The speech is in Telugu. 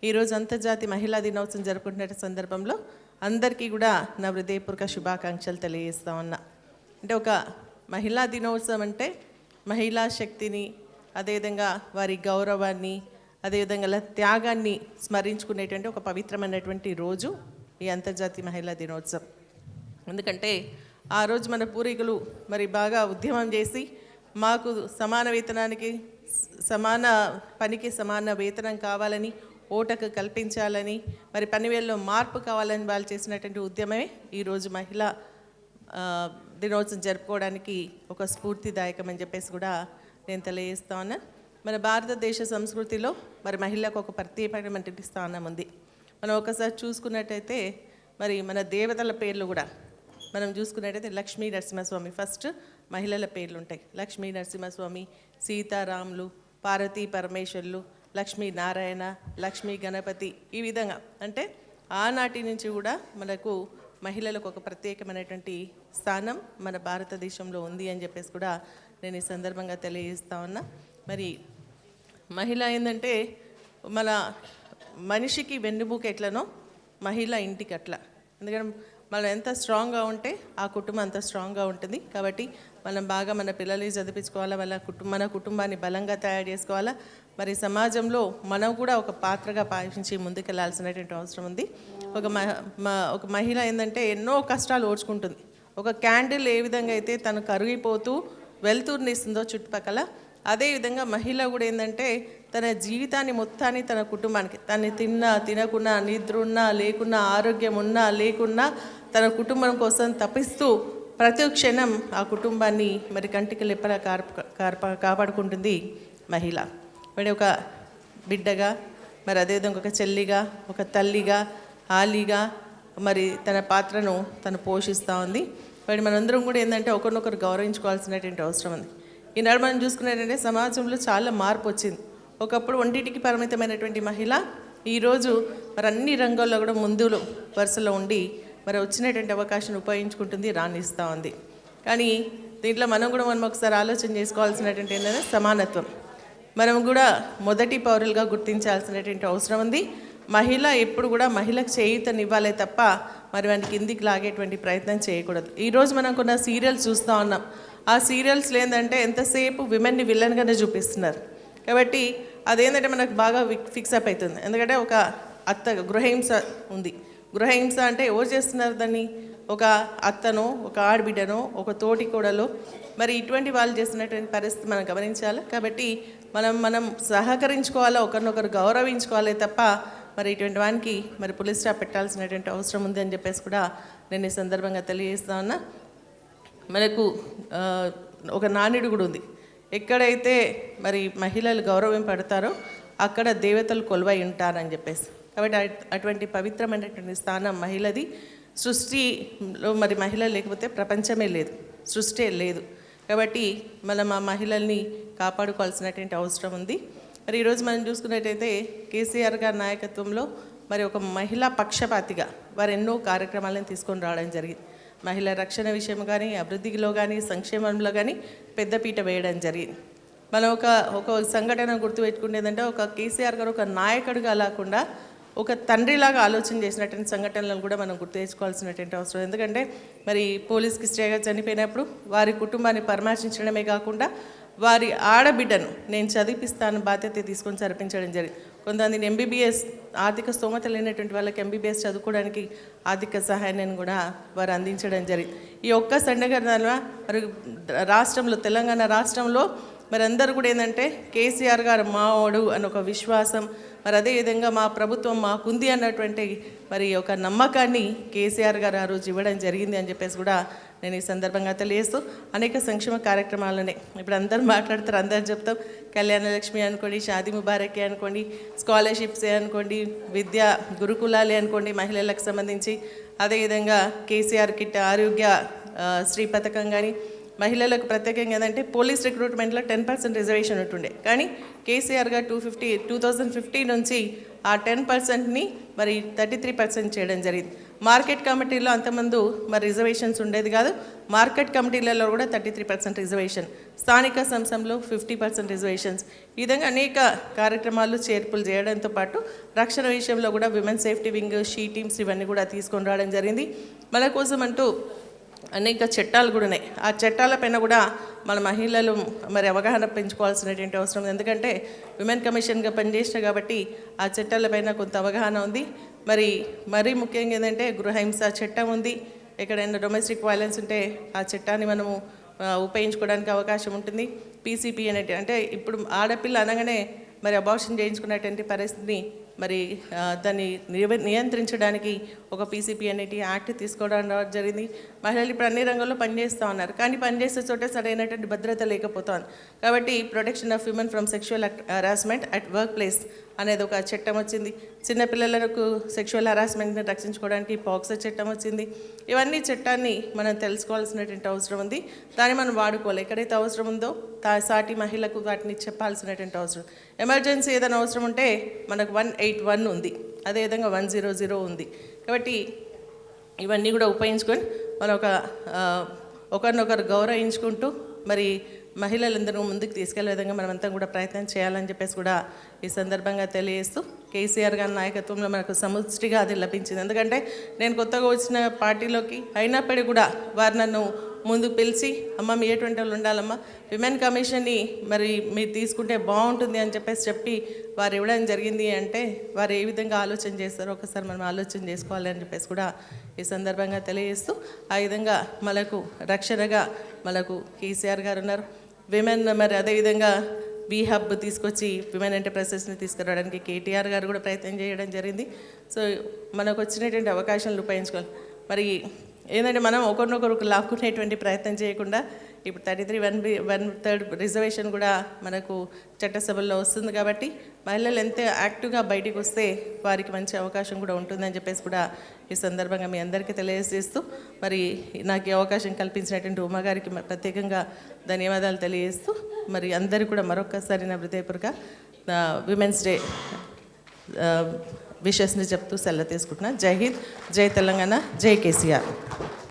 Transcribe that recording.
ఈరోజు అంతర్జాతీయ మహిళా దినోత్సవం జరుపుకుంటున్న సందర్భంలో అందరికీ కూడా నా హృదయపూర్వక శుభాకాంక్షలు తెలియజేస్తా ఉన్నా. అంటే ఒక మహిళా దినోత్సవం అంటే మహిళా శక్తిని, అదేవిధంగా వారి గౌరవాన్ని, అదేవిధంగా త్యాగాన్ని స్మరించుకునేటువంటి ఒక పవిత్రమైనటువంటి రోజు ఈ అంతర్జాతీయ మహిళా దినోత్సవం. ఎందుకంటే ఆ రోజు మన పూర్వీకులు మరి బాగా ఉద్యమం చేసి మాకు సమాన వేతనానికి, సమాన పనికి సమాన వేతనం కావాలని, ఓటకు కల్పించాలని, మరి పనివేళలో మార్పు కావాలని వాళ్ళు చేసినటువంటి ఉద్యమమే ఈరోజు మహిళా దినోత్సవం జరుపుకోవడానికి ఒక స్ఫూర్తిదాయకం అని చెప్పేసి కూడా నేను తెలియజేస్తా ఉన్నా. మన భారతదేశ సంస్కృతిలో మరి మహిళకు ఒక ప్రత్యేకమైనటువంటి స్థానం ఉంది. మనం ఒకసారి చూసుకున్నట్టయితే మరి మన దేవతల పేర్లు కూడా మనం చూసుకున్నట్టయితే లక్ష్మీ నరసింహస్వామి ఫస్ట్ మహిళల పేర్లు ఉంటాయి. లక్ష్మీ నరసింహస్వామి, సీతారాములు, పార్వతీ పరమేశ్వర్లు, లక్ష్మీ నారాయణ, లక్ష్మీ గణపతి, ఈ విధంగా అంటే ఆనాటి నుంచి కూడా మనకు మహిళలకు ఒక ప్రత్యేకమైనటువంటి స్థానం మన భారతదేశంలో ఉంది అని చెప్పేసి కూడా నేను ఈ సందర్భంగా తెలియజేస్తా ఉన్నా. మరి మహిళ ఏంటంటే మన మనిషికి వెన్నుముక ఎట్లనో మహిళ ఇంటికి అట్లా. ఎందుకంటే మనం ఎంత స్ట్రాంగ్గా ఉంటే ఆ కుటుంబం అంత స్ట్రాంగ్గా ఉంటుంది. కాబట్టి మనం బాగా మన పిల్లల్ని చదివించుకోవాలా, మన కుటుంబాన్ని బలంగా తయారు చేసుకోవాలా. మరి సమాజంలో మనం కూడా ఒక పాత్రగా భావించి ముందుకెళ్లాల్సినటువంటి అవసరం ఉంది. ఒక మహిళ ఏంటంటే ఎన్నో కష్టాలు ఓడ్చుకుంటుంది. ఒక క్యాండిల్ ఏ విధంగా అయితే తను కరిగిపోతూ వెలుతురునిస్తుందో చుట్టుపక్కల, అదేవిధంగా మహిళ కూడా ఏంటంటే తన జీవితాన్ని మొత్తాన్ని తన కుటుంబానికి, తను తిన్నా తినకున్నా, నిద్ర ఉన్నా లేకున్నా, ఆరోగ్యం ఉన్నా లేకున్నా తన కుటుంబం కోసం తప్పిస్తూ ప్రతి క్షణం ఆ కుటుంబాన్ని మరి కంటికి లెప్పలా కాపాడుకుంటుంది మహిళ. మరి ఒక బిడ్డగా, మరి అదేవిధంగా ఒక చెల్లిగా, ఒక తల్లిగా, ఆలిగా మరి తన పాత్రను తను పోషిస్తూ ఉంది. మరి మనందరం కూడా ఏంటంటే ఒకరినొకరు గౌరవించుకోవాల్సినటువంటి అవసరం ఉంది. ఈనాడు మనం చూసుకున్నట్టంటే సమాజంలో చాలా మార్పు వచ్చింది. ఒకప్పుడు ఒంటింటికి పరిమితమైనటువంటి మహిళ ఈరోజు మరి అన్ని రంగాల్లో కూడా ముందు వరుసలో ఉండి మరి వచ్చినటువంటి అవకాశాన్ని ఉపయోగించుకుంటుంది, రాణిస్తూ ఉంది. కానీ దీంట్లో మనం ఒకసారి ఆలోచన చేసుకోవాల్సినటువంటి ఏంటంటే సమానత్వం. మనం కూడా మొదటి పౌరులుగా గుర్తించాల్సినటువంటి అవసరం ఉంది. మహిళ ఎప్పుడు కూడా మహిళకు చేయూతనివ్వాలే తప్ప మరి వాటిని కిందికి లాగేటువంటి ప్రయత్నం చేయకూడదు. ఈరోజు మనం కొన్ని సీరియల్స్ చూస్తూ ఉన్నాం. ఆ సీరియల్స్లో ఏంటంటే ఎంతసేపు విమెన్ని విలన్గానే చూపిస్తున్నారు. కాబట్టి అదేంటంటే మనకు బాగా ఫిక్స్ అప్ అవుతుంది. ఎందుకంటే ఒక గృహహింస ఉంది. గృహహింస అంటే ఎవరు చేస్తున్నారు దాన్ని? ఒక అత్తనో, ఒక ఆడబిడ్డనో, ఒక తోటి కోడలో, మరి ఇటువంటి వాళ్ళు చేస్తున్నటువంటి పరిస్థితి మనం గమనించాలి. కాబట్టి మనం సహకరించుకోవాలా, ఒకరినొకరు గౌరవించుకోవాలి తప్ప మరి ఇటువంటి వానికి మరి పులిస్ స్టాప్ పెట్టాల్సినటువంటి అవసరం ఉంది అని చెప్పేసి కూడా నేను ఈ సందర్భంగా తెలియజేస్తా ఉన్నా. మనకు ఒక నానుడి కూడా ఉంది. ఎక్కడైతే మరి మహిళలు గౌరవింపడతారో అక్కడ దేవతలు కొలువై ఉంటారని చెప్పేసి. కాబట్టి అటువంటి పవిత్రమైనటువంటి స్థానం మహిళది. సృష్టిలో మరి మహిళ లేకపోతే ప్రపంచమే లేదు, సృష్టి లేదు. కాబట్టి మనం ఆ మహిళల్ని కాపాడుకోవాల్సినటువంటి అవసరం ఉంది. మరి ఈరోజు మనం చూసుకున్నట్టయితే కేసీఆర్ గారి నాయకత్వంలో మరి ఒక మహిళా పక్షపాతిగా వారు ఎన్నో కార్యక్రమాలను తీసుకొని రావడం జరిగింది. మహిళా రక్షణ విషయం కానీ, అభివృద్ధిలో కానీ, సంక్షేమంలో కానీ పెద్దపీట వేయడం జరిగింది. మనం ఒక సంఘటన గుర్తుపెట్టుకునేదంటే ఒక కేసీఆర్ గారు ఒక నాయకుడిగా లేకుండా ఒక తండ్రిలాగా ఆలోచన చేసినటువంటి సంఘటనలను కూడా మనం గుర్తు తెచ్చుకోవాల్సినటువంటి అవసరం. ఎందుకంటే మరి పోలీస్కి స్ట్రేగా చనిపోయినప్పుడు వారి కుటుంబాన్ని పరామర్శించడమే కాకుండా వారి ఆడబిడ్డను నేను చదివిస్తాను బాధ్యత తీసుకొని చదివించడం జరిగింది. కొంతమందిని ఎంబీబీఎస్ ఆర్థిక స్తోమత లేనటువంటి వాళ్ళకి ఎంబీబీఎస్ చదువుకోవడానికి ఆర్థిక సహాయాన్ని కూడా వారు అందించడం జరిగింది. ఈ ఒక్క సంఘటన మరి రాష్ట్రంలో, తెలంగాణ రాష్ట్రంలో మరి అందరూ కూడా ఏంటంటే కేసీఆర్ గారు మావాడు అని ఒక విశ్వాసం, మరి అదేవిధంగా మా ప్రభుత్వం మాకుంది అన్నటువంటి మరి ఒక నమ్మకాన్ని కేసీఆర్ గారు ఆ రోజు ఇవ్వడం జరిగింది అని చెప్పేసి కూడా నేను ఈ సందర్భంగా తెలియజేస్తూ అనేక సంక్షేమ కార్యక్రమాలనే ఇప్పుడు అందరూ మాట్లాడతారు, అందరూ చెప్తాం. కళ్యాణ లక్ష్మి అనుకోండి, షాదీ ముబారకే అనుకోండి, స్కాలర్షిప్సే అనుకోండి, విద్యా గురుకులాలే అనుకోండి మహిళలకు సంబంధించి, అదేవిధంగా కేసీఆర్ కిట్, ఆరోగ్య శ్రీ పథకం కానీ, మహిళలకు ప్రత్యేకంగా ఏదంటే పోలీస్ రిక్రూట్మెంట్లో 10% రిజర్వేషన్ ఉంటుండే, కానీ కేసీఆర్ గారు 2015 నుంచి ఆ 10%ని మరి 33% చేయడం జరిగింది. మార్కెట్ కమిటీలో అంతమంది మరి రిజర్వేషన్స్ ఉండేది కాదు, మార్కెట్ కమిటీలలో కూడా 33% రిజర్వేషన్, స్థానిక సంస్థలో 50% రిజర్వేషన్స్. ఈ విధంగా అనేక కార్యక్రమాలు చేర్పులు చేయడంతో పాటు రక్షణ విషయంలో కూడా women safety wing, she teams ఇవన్నీ కూడా తీసుకొని రావడం జరిగింది. మన కోసం అంటూ అనేక చట్టాలు కూడా ఉన్నాయి. ఆ చట్టాలపైన కూడా మన మహిళలు మరి అవగాహన పెంచుకోవాల్సినటువంటి అవసరం ఉంది. ఎందుకంటే విమెన్ కమిషన్గా పనిచేసిన కాబట్టి ఆ చట్టాలపైన కొంత అవగాహన ఉంది. మరీ ముఖ్యంగా ఏంటంటే గృహహింస చట్టం ఉంది. ఎక్కడైనా డొమెస్టిక్ వైలెన్స్ ఉంటే ఆ చట్టాన్ని మనము ఉపయోగించుకోవడానికి అవకాశం ఉంటుంది. పీసీపీ అనేటి అంటే ఇప్పుడు ఆడపిల్ల అనగానే మరి అబార్షన్ చేయించుకునేటువంటి పరిస్థితిని మరి దాన్ని నియంత్రించడానికి ఒక పీసీపీ అనేటి యాక్ట్ తీసుకోవడం జరిగింది. మహిళలు ఇప్పుడు అన్ని రంగాల్లో పనిచేస్తూ ఉన్నారు, కానీ పనిచేసే చోట సరైనటువంటి భద్రత లేకపోతుంది. కాబట్టి protection of women from sexual harassment at work place అనేది ఒక చట్టం వచ్చింది. చిన్నపిల్లలకు సెక్షువల్ హరాస్మెంట్ని రక్షించుకోవడానికి పాక్సో చట్టం వచ్చింది. ఇవన్నీ చట్టాన్ని మనం తెలుసుకోవాల్సినటువంటి అవసరం ఉంది. దాన్ని మనం వాడుకోవాలి. ఎక్కడైతే అవసరం ఉందో సాటి మహిళలకు వాటిని చెప్పాల్సినటువంటి అవసరం. ఎమర్జెన్సీ ఏదైనా అవసరం ఉంటే మనకు 181 ఉంది, అదేవిధంగా 100 ఉంది. కాబట్టి ఇవన్నీ కూడా ఉపయోగించుకొని మనం ఒకరినొకరు గౌరవించుకుంటూ మరి మహిళలందరూ ముందుకు తీసుకెళ్లే విధంగా మనమంతా కూడా ప్రయత్నం చేయాలని చెప్పేసి కూడా ఈ సందర్భంగా తెలియజేస్తూ, కేసీఆర్ గారి నాయకత్వంలో మనకు సముష్టిగా అది లభించింది. ఎందుకంటే నేను కొత్తగా వచ్చిన పార్టీలోకి అయినప్పటికీ కూడా వారు నన్ను ముందు పిలిచి, అమ్మ మీ ఎటువంటి వాళ్ళు ఉండాలమ్మా, విమెన్ కమిషన్ని మరి మీరు తీసుకుంటే బాగుంటుంది అని చెప్పి వారు ఇవ్వడం జరిగింది. అంటే వారు ఏ విధంగా ఆలోచన చేస్తారో ఒకసారి మనం ఆలోచన చేసుకోవాలి అని చెప్పేసి కూడా ఈ సందర్భంగా తెలియజేస్తూ, ఆ విధంగా మనకు రక్షణగా మనకు కేసీఆర్ గారు ఉన్నారు. విమెన్ మరి అదేవిధంగా బీ హబ్ తీసుకొచ్చి విమెన్ ఎంటర్ప్రైజెస్ని తీసుకురావడానికి కేటీఆర్ గారు కూడా ప్రయత్నం చేయడం జరిగింది. సో మనకు వచ్చినటువంటి అవకాశాలను ఉపయోగించుకోవాలి. మరి ఏంటంటే మనం ఒకరినొకరు లాక్కునేటువంటి ప్రయత్నం చేయకుండా ఇప్పుడు 33(1)(3) రిజర్వేషన్ కూడా మనకు చట్టసభల్లో వస్తుంది. కాబట్టి మహిళలు ఎంత యాక్టివ్గా బయటికి వస్తే వారికి మంచి అవకాశం కూడా ఉంటుందని చెప్పేసి కూడా ఈ సందర్భంగా మీ అందరికీ తెలియజేస్తూ, మరి నాకు ఈ అవకాశం కల్పించినటువంటి ఉమా గారికి ప్రత్యేకంగా ధన్యవాదాలు తెలియజేస్తూ, మరి అందరూ కూడా మరొకసారి నా హృదయపూర్వక విమెన్స్ డే విషెస్ని చెప్తూ సెలవు తీసుకుంటున్నాను. జై హింద్, జై తెలంగాణ, జై కేసీఆర్.